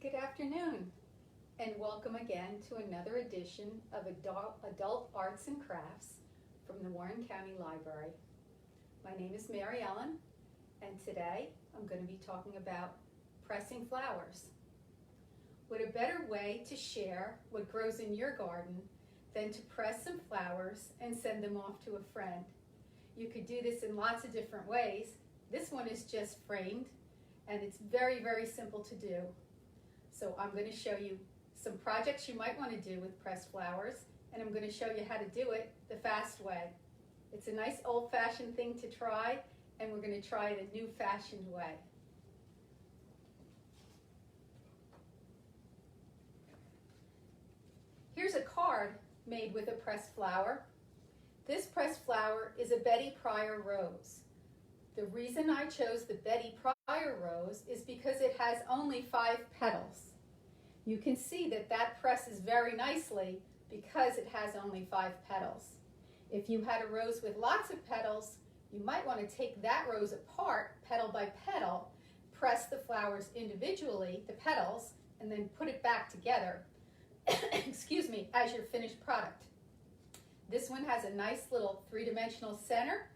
Good afternoon, and welcome again to another edition of Adult Arts and Crafts from the Warren County Library. My name is Mary Ellen, and today I'm going to be talking about pressing flowers. What a better way to share what grows in your garden than to press some flowers and send them off to a friend. You could do this in lots of different ways. This one is just framed, and it's very, very simple to do. So I'm going to show you some projects you might want to do with pressed flowers, and I'm going to show you how to do it the fast way. It's a nice old-fashioned thing to try, and we're going to try it a new-fashioned way. Here's a card made with a pressed flower. This pressed flower is a Betty Pryor rose. The reason I chose the Betty Pryor rose is because it has only 5 petals. You can see that that presses very nicely because it has only 5 petals. If you had a rose with lots of petals, you might want to take that rose apart, petal by petal, press the flowers individually, the petals, and then put it back together, excuse me, as your finished product. This one has a nice little 3-dimensional center,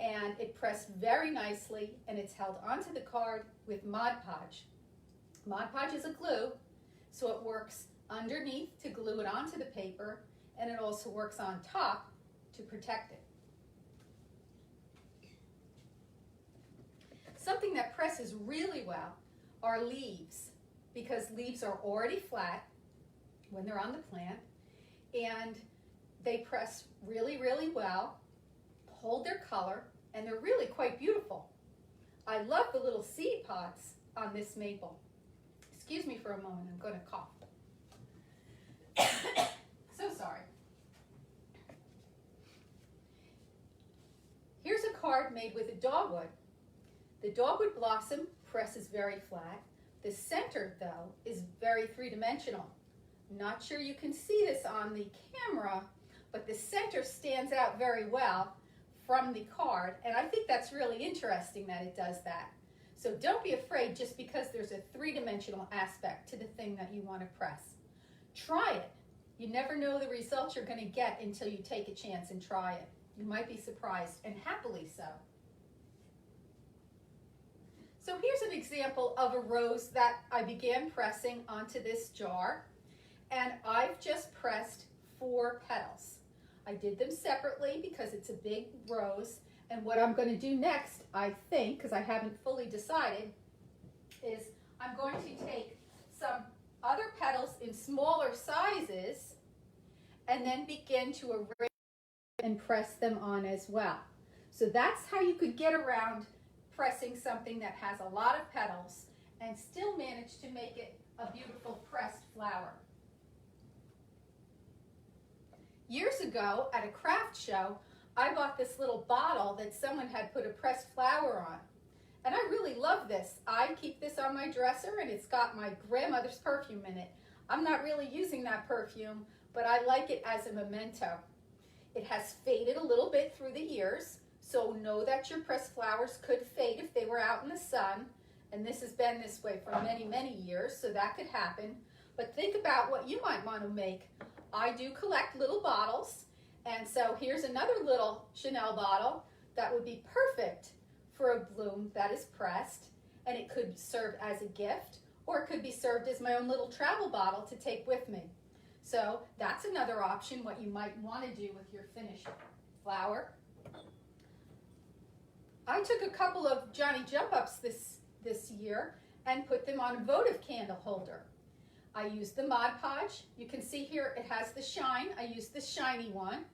and it pressed very nicely, and it's held onto the card with Mod Podge. Mod Podge is a glue, so it works underneath to glue it onto the paper, and it also works on top to protect it. Something that presses really well are leaves, because leaves are already flat when they're on the plant, and they press really, really well, hold their color, and they're really quite beautiful. I love the little seed pods on this maple. Excuse me for a moment, I'm going to cough. So sorry. Here's a card made with a dogwood. The dogwood blossom presses very flat. The center, though, is very 3-dimensional. Not sure you can see this on the camera, but the center stands out very well from the card, and I think that's really interesting that it does that. So don't be afraid just because there's a 3-dimensional aspect to the thing that you want to press. Try it. You never know the results you're going to get until you take a chance and try it. You might be surprised, and happily so. So here's an example of a rose that I began pressing onto this jar, and I've just pressed 4 petals. I did them separately because it's a big rose, and what I'm going to do next, I think, because I haven't fully decided, is I'm going to take some other petals in smaller sizes and then begin to arrange and press them on as well. So that's how you could get around pressing something that has a lot of petals and still manage to make it a beautiful pressed flower. Years ago at a craft show, I bought this little bottle that someone had put a pressed flower on. And I really love this. I keep this on my dresser, and it's got my grandmother's perfume in it. I'm not really using that perfume, but I like it as a memento. It has faded a little bit through the years, so know that your pressed flowers could fade if they were out in the sun. And this has been this way for many, many years, so that could happen. But think about what you might want to make. I do collect little bottles, and so here's another little Chanel bottle that would be perfect for a bloom that is pressed, and it could serve as a gift, or it could be served as my own little travel bottle to take with me. So that's another option, what you might want to do with your finished flower. I took a couple of Johnny Jump Ups this year and put them on a votive candle holder. I used the Mod Podge. You can see here it has the shine. I used the shiny one,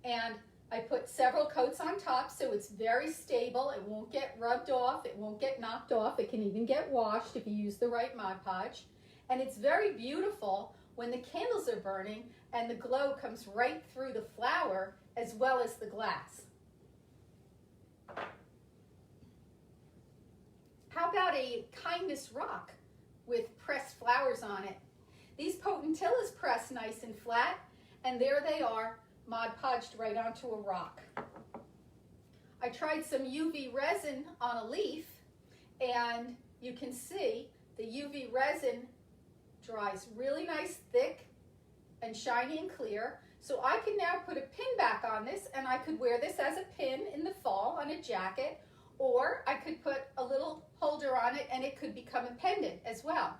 and I put several coats on top so it's very stable. It won't get rubbed off. It won't get knocked off. It can even get washed if you use the right Mod Podge. And it's very beautiful when the candles are burning and the glow comes right through the flower as well as the glass. How about a kindness rock with pressed flowers on it? These Potentillas press nice and flat, and there they are, Mod Podged right onto a rock. I tried some UV resin on a leaf, and you can see the UV resin dries really nice, thick, and shiny and clear. So I can now put a pin back on this, and I could wear this as a pin in the fall on a jacket, or I could put a little holder on it and it could become a pendant as well.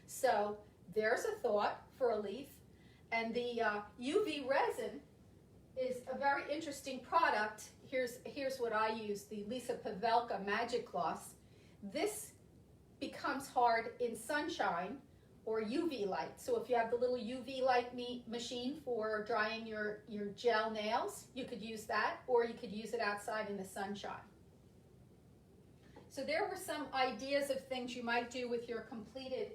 So there's a thought for a leaf. And the UV resin is a very interesting product. Here's what I use, the Lisa Pavelka Magic Gloss. This becomes hard in sunshine or UV light. So if you have the little UV light machine for drying your gel nails, you could use that, or you could use it outside in the sunshine. So there were some ideas of things you might do with your completed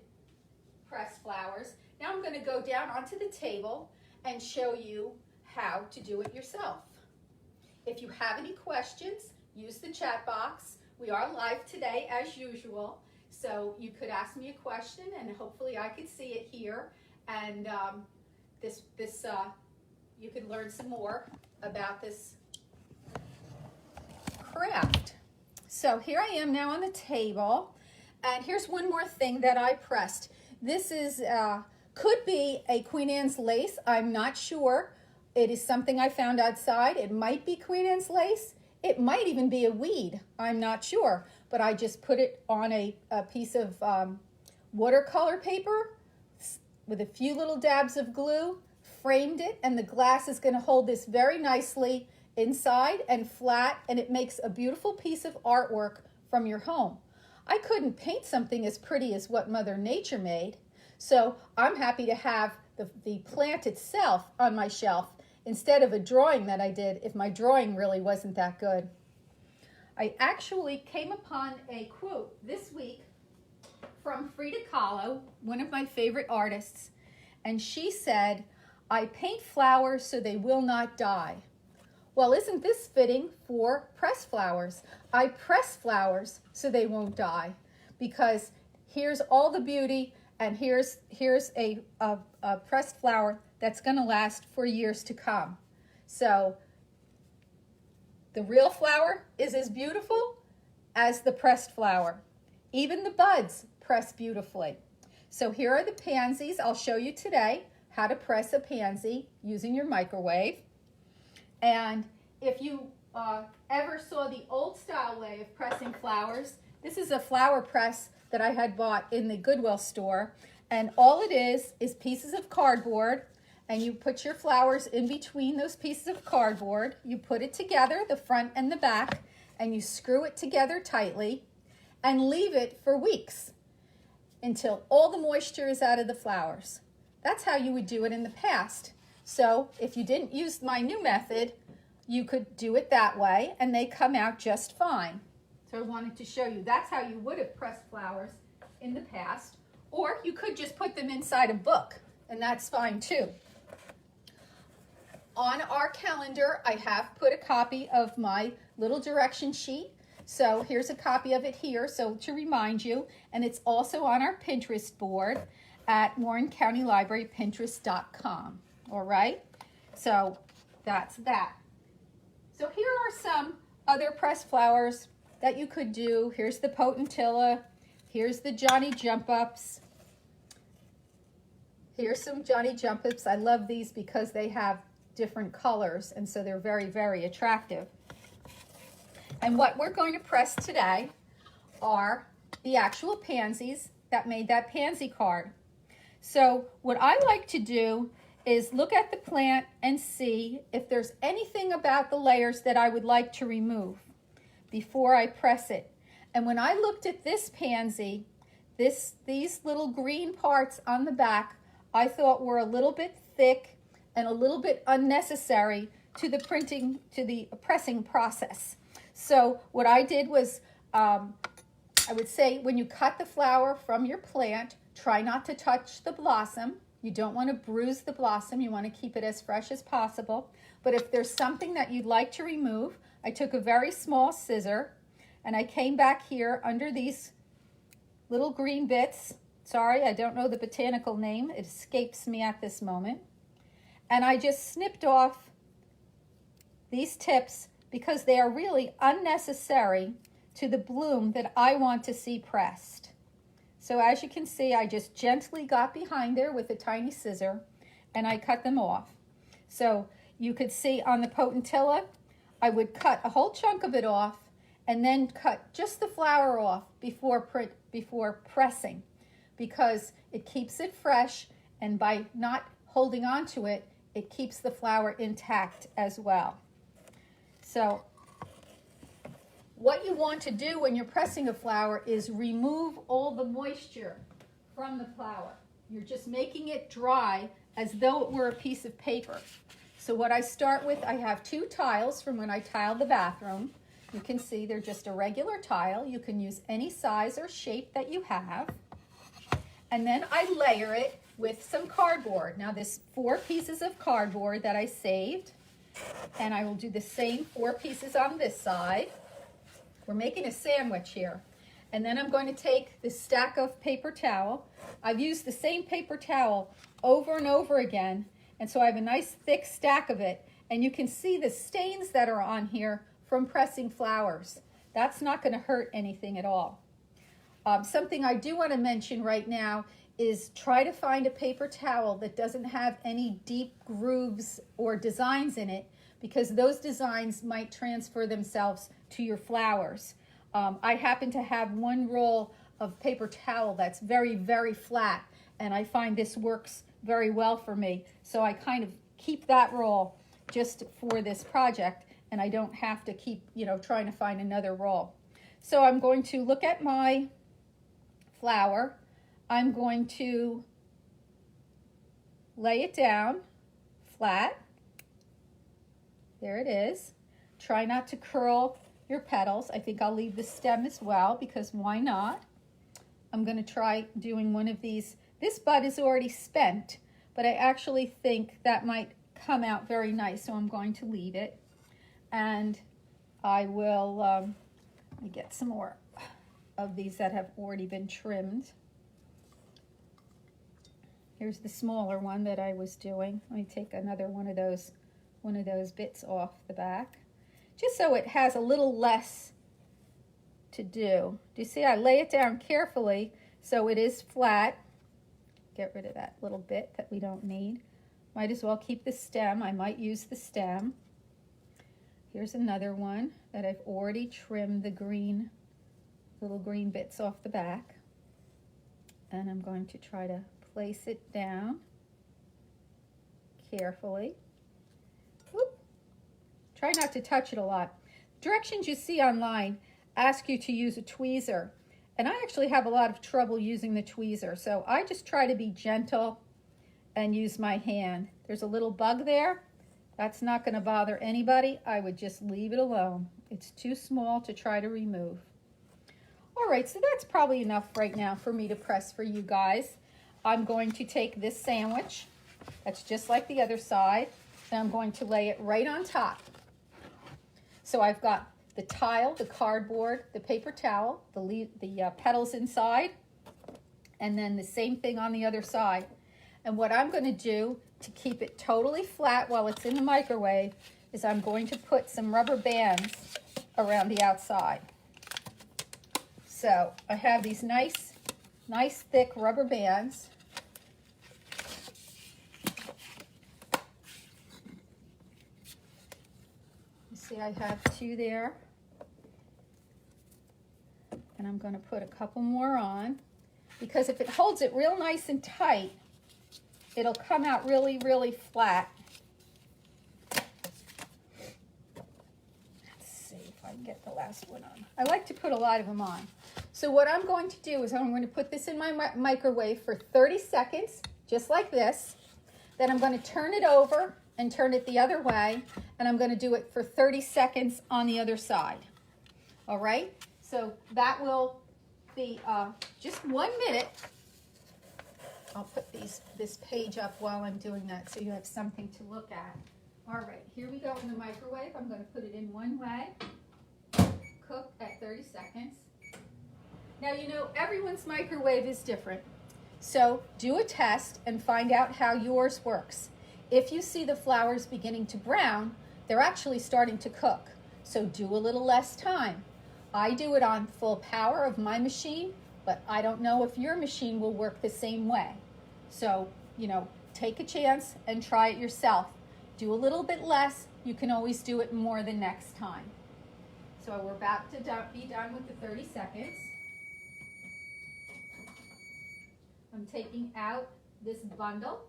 pressed flowers. Now I'm going to go down onto the table and show you how to do it yourself. If you have any questions, use the chat box. We are live today as usual, so you could ask me a question and hopefully I could see it here, and you can learn some more about this craft. So here I am now on the table, and here's one more thing that I pressed. This is could be a Queen Anne's lace. I'm not sure. It is something I found outside. It might be Queen Anne's lace. It might even be a weed. I'm not sure. But I just put it on a piece of watercolor paper with a few little dabs of glue, framed it, and the glass is going to hold this very nicely inside and flat, and it makes a beautiful piece of artwork from your home. I couldn't paint something as pretty as what Mother Nature made, so I'm happy to have the plant itself on my shelf instead of a drawing that I did if my drawing really wasn't that good. I actually came upon a quote this week from Frida Kahlo, one of my favorite artists, and she said, "I paint flowers so they will not die." Well, isn't this fitting for pressed flowers? I press flowers so they won't die, because here's all the beauty, and here's a pressed flower that's going to last for years to come. So the real flower is as beautiful as the pressed flower. Even the buds press beautifully. So here are the pansies. I'll show you today how to press a pansy using your microwave. And if you ever saw the old style way of pressing flowers, this is a flower press that I had bought in the Goodwill store. And all it is pieces of cardboard, and you put your flowers in between those pieces of cardboard. You put it together, the front and the back, and you screw it together tightly and leave it for weeks until all the moisture is out of the flowers. That's how you would do it in the past. So if you didn't use my new method, you could do it that way, and they come out just fine. So I wanted to show you that's how you would have pressed flowers in the past. Or you could just put them inside a book, and that's fine too. On our calendar, I have put a copy of my little direction sheet. So here's a copy of it here, so to remind you. And it's also on our Pinterest board at WarrenCountyLibraryPinterest.com. All right? So that's that. So here are some other pressed flowers that you could do. Here's the Potentilla. Here's the Johnny Jump Ups. Here's some Johnny Jump Ups. I love these because they have different colors, and so they're very, very attractive. And what we're going to press today are the actual pansies that made that pansy card. So what I like to do is look at the plant and see if there's anything about the layers that I would like to remove before I press it. And when I looked at this pansy, these little green parts on the back, I thought were a little bit thick and a little bit unnecessary to the pressing process. So what I did was, I would say when you cut the flower from your plant, try not to touch the blossom. You don't want to bruise the blossom. You want to keep it as fresh as possible. But if there's something that you'd like to remove, I took a very small scissor and I came back here under these little green bits. Sorry, I don't know the botanical name. It escapes me at this moment. And I just snipped off these tips because they are really unnecessary to the bloom that I want to see pressed. So as you can see, I just gently got behind there with a tiny scissor and I cut them off. So you could see on the potentilla, I would cut a whole chunk of it off and then cut just the flower off before pressing, because it keeps it fresh, and by not holding on to it, it keeps the flower intact as well. So what you want to do when you're pressing a flower is remove all the moisture from the flower. You're just making it dry as though it were a piece of paper. So what I start with, I have 2 tiles from when I tiled the bathroom. You can see they're just a regular tile. You can use any size or shape that you have. And then I layer it with some cardboard. Now this 4 pieces of cardboard that I saved, and I will do the same 4 pieces on this side. We're making a sandwich here. And then I'm going to take this stack of paper towel. I've used the same paper towel over and over again, and so I have a nice thick stack of it, and you can see the stains that are on here from pressing flowers. That's not going to hurt anything at all. Something I do want to mention right now is try to find a paper towel that doesn't have any deep grooves or designs in it, because those designs might transfer themselves to your flowers. I happen to have one roll of paper towel that's very, very flat, and I find this works very well for me. So I kind of keep that roll just for this project, and I don't have to keep, trying to find another roll. So I'm going to look at my flower. I'm going to lay it down flat. There it is. Try not to curl your petals. I think I'll leave the stem as well, because why not? I'm going to try doing one of these. This bud is already spent, but I actually think that might come out very nice, so I'm going to leave it. And I will, let me get some more of these that have already been trimmed. Here's the smaller one that I was doing. Let me take another one of those bits off the back, just so it has a little less to do. Do you see? I lay it down carefully so it is flat. Get rid of that little bit that we don't need. Might as well keep the stem. I might use the stem. Here's another one that I've already trimmed the little green bits off the back. And I'm going to try to place it down carefully. Whoop. Try not to touch it a lot. Directions you see online ask you to use a tweezer, and I actually have a lot of trouble using the tweezer, so I just try to be gentle and use my hand. There's a little bug there. That's not going to bother anybody. I would just leave it alone. It's too small to try to remove. All right, so that's probably enough right now for me to press for you guys. I'm going to take this sandwich, that's just like the other side, and I'm going to lay it right on top. So I've got the tile, the cardboard, the paper towel, the petals inside, and then the same thing on the other side. And what I'm going to do to keep it totally flat while it's in the microwave is I'm going to put some rubber bands around the outside. So I have these nice thick rubber bands. You see I have 2 there. And I'm going to put a couple more on, because if it holds it real nice and tight, it'll come out really, really flat. Let's see if I can get the last one on. I like to put a lot of them on. So what I'm going to do is I'm going to put this in my microwave for 30 seconds, just like this. Then I'm going to turn it over and turn it the other way, and I'm going to do it for 30 seconds on the other side. All right? So that will be just 1 minute. I'll put this page up while I'm doing that so you have something to look at. All right, here we go in the microwave. I'm going to put it in one way, cook at 30 seconds. Now, everyone's microwave is different. So do a test and find out how yours works. If you see the flowers beginning to brown, they're actually starting to cook. So do a little less time. I do it on full power of my machine but I don't know if your machine will work the same way. So, take a chance and try it yourself. Do a little bit less. You can always do it more the next time. So we're about to be done with the 30 seconds. I'm taking out this bundle.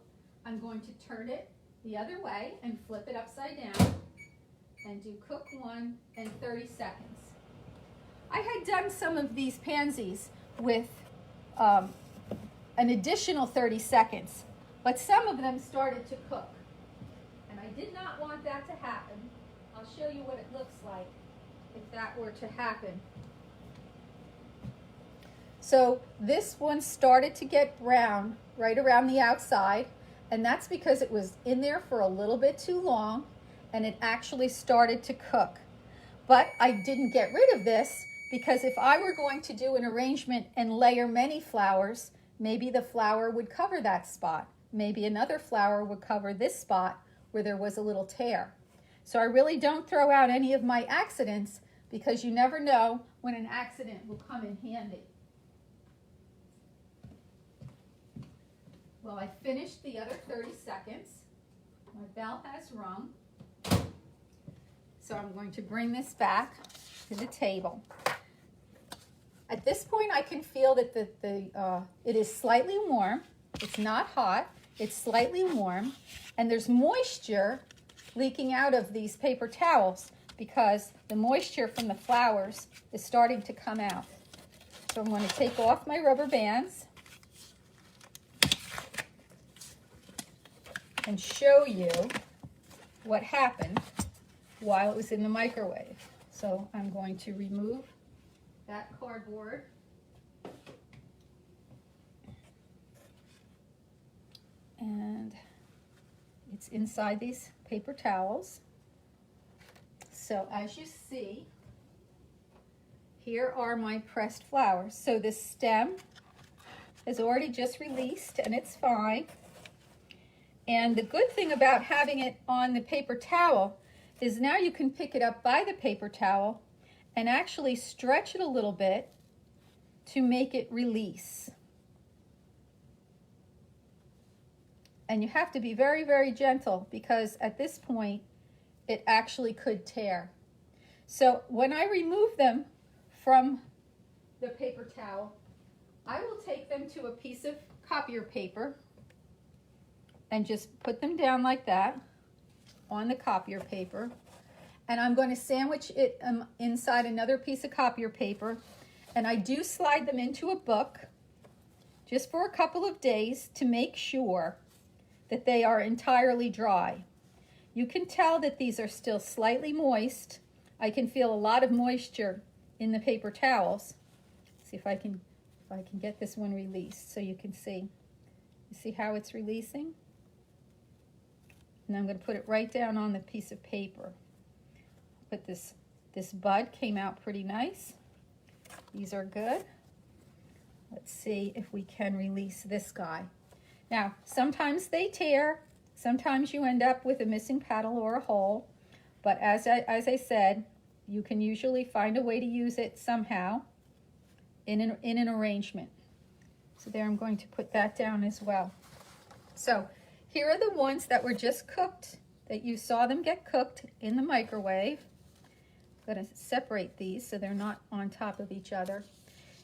I'm going to turn it the other way and flip it upside down and do cook 1 and 30 seconds. I had done some of these pansies with an additional 30 seconds, but some of them started to cook. And I did not want that to happen. I'll show you what it looks like if that were to happen. So this one started to get brown right around the outside, and that's because it was in there for a little bit too long and it actually started to cook. But I didn't get rid of this because if I were going to do an arrangement and layer many flowers, maybe the flower would cover that spot. Maybe another flower would cover this spot where there was a little tear. So I really don't throw out any of my accidents because you never know when an accident will come in handy. Well, I finished the other 30 seconds. My bell has rung. So I'm going to bring this back to the table. At this point, I can feel that it is slightly warm. It's not hot. It's slightly warm. And there's moisture leaking out of these paper towels because the moisture from the flowers is starting to come out. So I'm going to take off my rubber bands and show you what happened while it was in the microwave. So I'm going to remove that cardboard. And it's inside these paper towels. So as you see, here are my pressed flowers. So this stem is already just released and it's fine. And the good thing about having it on the paper towel is now you can pick it up by the paper towel and actually stretch it a little bit to make it release. And you have to be very, very gentle because at this point it actually could tear. So when I remove them from the paper towel, I will take them to a piece of copier paper and just put them down like that on the copier paper. And I'm going to sandwich it inside another piece of copier paper. And I do slide them into a book just for a couple of days to make sure that they are entirely dry. You can tell that these are still slightly moist. I can feel a lot of moisture in the paper towels. See if I can get this one released so you can see. You see how it's releasing? And I'm going to put it right down on the piece of paper. But this bud came out pretty nice. These are good. Let's see if we can release this guy. Now, sometimes they tear. Sometimes you end up with a missing petal or a hole. But as I said, you can usually find a way to use it somehow in an arrangement. So there, I'm going to put that down as well. So here are the ones that were just cooked, that you saw them get cooked in the microwave. I'm going to separate these so they're not on top of each other.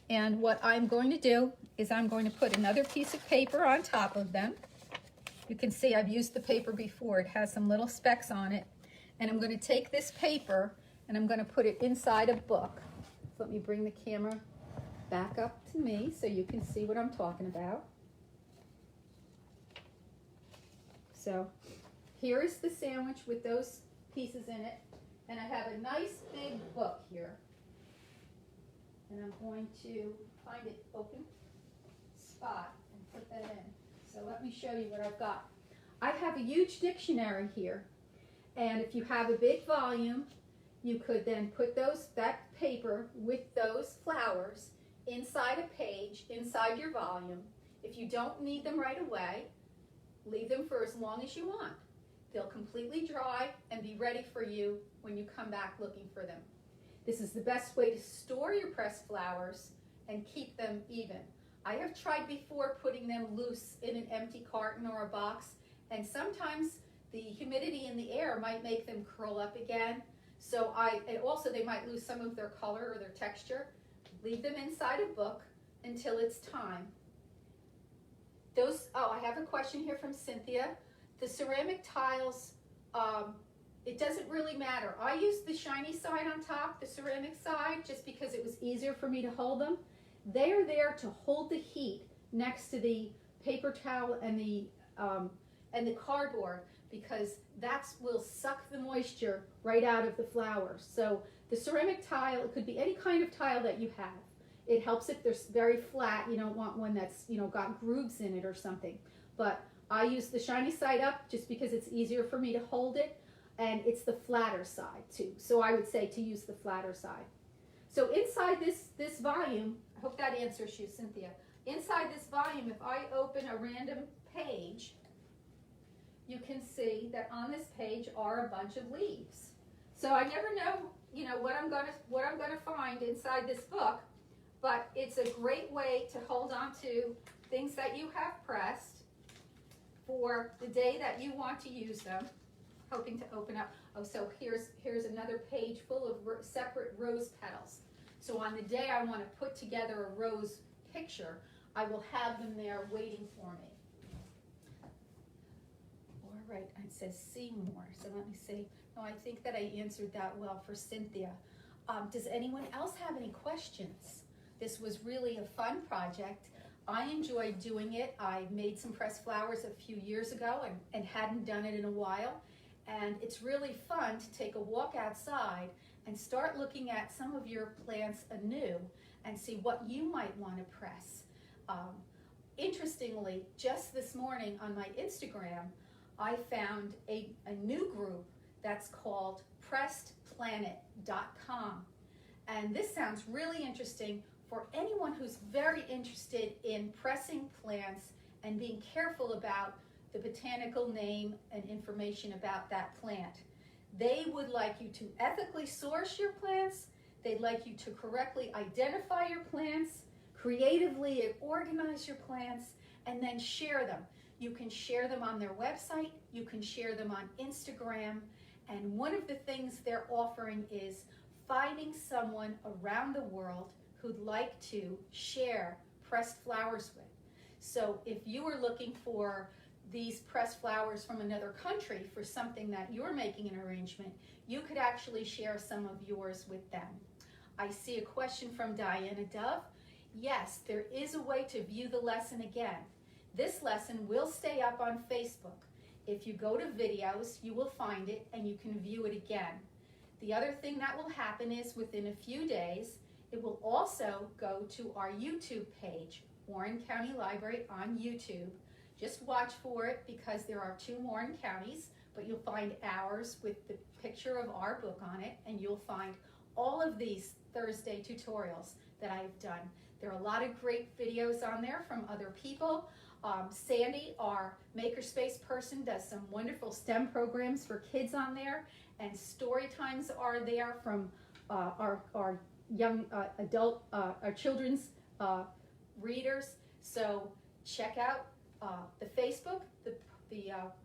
And what I'm going to do is I'm going to put another piece of paper on top of them. You can see I've used the paper before. It has some little specks on it. And I'm going to take this paper and I'm going to put it inside a book. Let me bring the camera back up to me so you can see what I'm talking about. So here is the sandwich with those pieces in it. And I have a nice big book here. And I'm going to find an open spot and put that in. So let me show you what I've got. I have a huge dictionary here. And if you have a big volume, you could then put that paper with those flowers inside a page, inside your volume. If you don't need them right away, leave them for as long as you want. They'll completely dry and be ready for you when you come back looking for them. This is the best way to store your pressed flowers and keep them even. I have tried before putting them loose in an empty carton or a box, and sometimes the humidity in the air might make them curl up again. So and also they might lose some of their color or their texture. Leave them inside a book until it's time. I have a question here from Cynthia. The ceramic tiles, it doesn't really matter. I used the shiny side on top, the ceramic side, just because it was easier for me to hold them. They are there to hold the heat next to the paper towel and the cardboard, because that will suck the moisture right out of the flowers. So the ceramic tile, it could be any kind of tile that you have. It helps if they're very flat. You don't want one that's, got grooves in it or something. But I use the shiny side up just because it's easier for me to hold it, and it's the flatter side too. So I would say to use the flatter side. So inside this volume, I hope that answers you, Cynthia. Inside this volume, if I open a random page, you can see that on this page are a bunch of leaves. So I never know, what I'm gonna find inside this book, but it's a great way to hold on to things that you have pressed for the day that you want to use them. Hoping to open up. Oh, so here's another page full of separate rose petals. So on the day I want to put together a rose picture, I will have them there waiting for me. All right, it says see more. So let me see. No, I think that I answered that well for Cynthia. Does anyone else have any questions? This was really a fun project. I enjoyed doing it. I made some pressed flowers a few years ago and hadn't done it in a while. And it's really fun to take a walk outside and start looking at some of your plants anew and see what you might want to press. Interestingly, just this morning on my Instagram, I found a new group that's called pressedplanet.com. And this sounds really interesting for anyone who's very interested in pressing plants and being careful about the botanical name and information about that plant. They would like you to ethically source your plants. They'd like you to correctly identify your plants, creatively organize your plants, and then share them. You can share them on their website. You can share them on Instagram. And one of the things they're offering is finding someone around the world who'd like to share pressed flowers with. So if you were looking for these pressed flowers from another country for something that you're making an arrangement, you could actually share some of yours with them. I see a question from Diana Dove. Yes, there is a way to view the lesson again. This lesson will stay up on Facebook. If you go to videos, you will find it and you can view it again. The other thing that will happen is within a few days, it will also go to our YouTube page, Warren County Library on YouTube. Just watch for it because there are 2 Warren counties, but you'll find ours with the picture of our book on it, and you'll find all of these Thursday tutorials that I've done. There are a lot of great videos on there from other people. Sandy, our Makerspace person, does some wonderful STEM programs for kids on there, and story times are there from our young adult, our children's readers. So check out the Facebook. The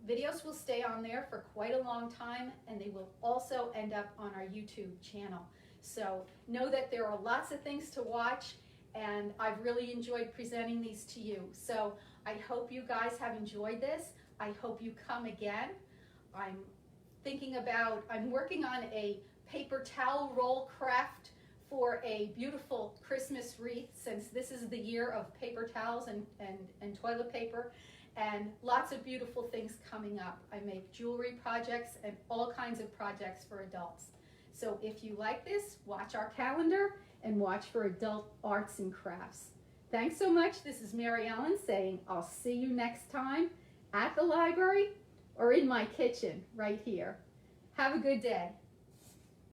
videos will stay on there for quite a long time, and they will also end up on our YouTube channel. So know that there are lots of things to watch, and I've really enjoyed presenting these to you. So I hope you guys have enjoyed this. I hope you come again. I'm working on a paper towel roll craft for a beautiful Christmas wreath, since this is the year of paper towels and toilet paper, and lots of beautiful things coming up. I make jewelry projects and all kinds of projects for adults. So if you like this, watch our calendar and watch for adult arts and crafts. Thanks so much. This is Mary Ellen saying I'll see you next time at the library or in my kitchen right here. Have a good day.